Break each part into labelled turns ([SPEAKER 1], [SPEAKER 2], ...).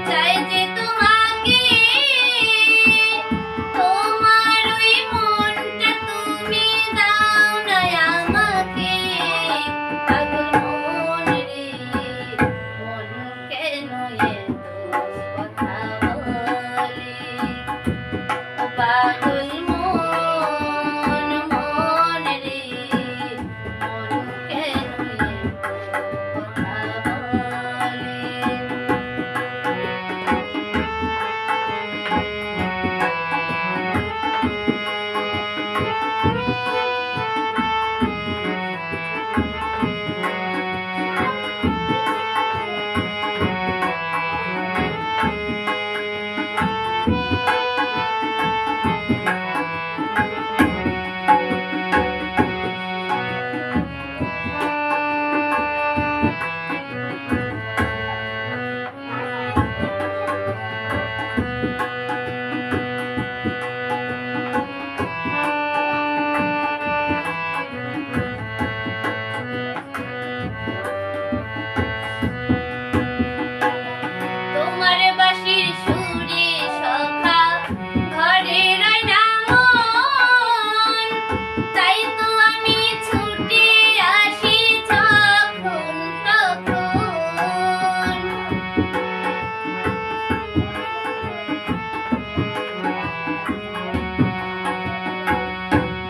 [SPEAKER 1] চাই যে তোমাকে, তোমার ওই মনটা তুমি দাও না আমাকে। পাগল মন রে মন কেন এত কথা বলে, ও পাগল মন মন রে মন কেন এত কথা তোমার বাঁশির সুরে সখা ঘরে রয় না মন, তাই তো আমি ছুটে আসি যখন তখন।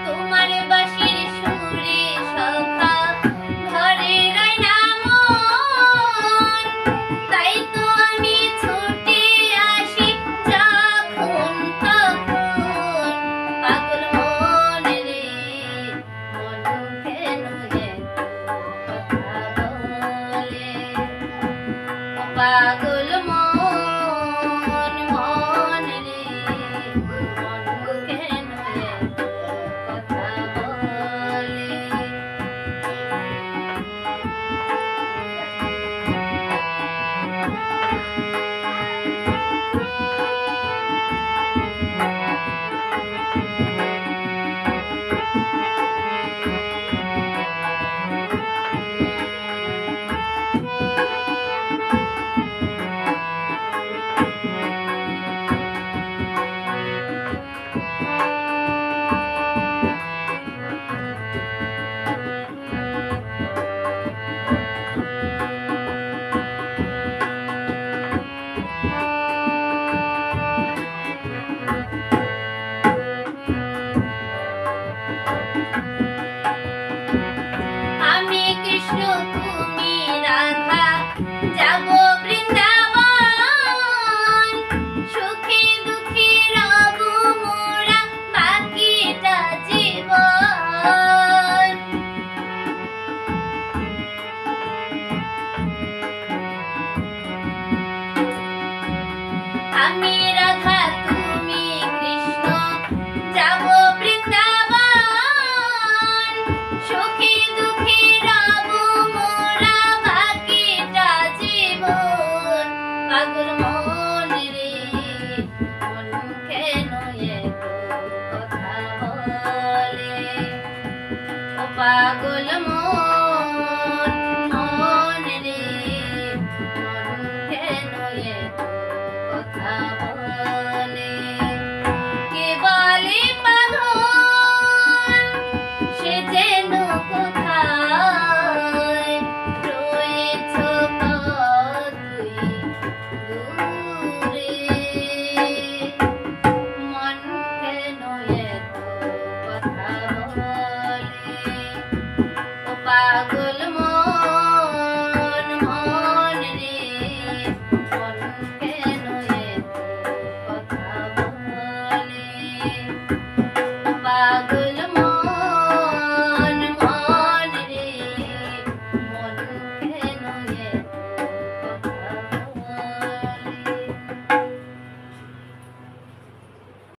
[SPEAKER 1] তোমার বাঁশির সুরে সখা ঘরে রয় না মন, তাই তো আমি ছুটে আসি যখন তখন। পাগল মন রে মন কেন এত কথা বলে, ও পাগল মন মন রে মন কেন এত কথা বলে। আমি কৃষ্ণ তুমি রাধা যাব বৃন্দাবন, সুখে দুঃখে রব মোরা বাকিটা জীবন। আমি রাধা তুমি কৃষ্ণ যাব বৃন্দাবন, সুখে দুঃখে রব মোরা বাকিটা জীবন। পাগল মন রে মন কেন এত কথা বলে, ও পাগল মন মন রে মন কেন এত কথা বলে। কে বলে পাগল সে যেন কোথায় রয়েছ তুই দূরে, মন কেন এত কথা বলে, ও পাগল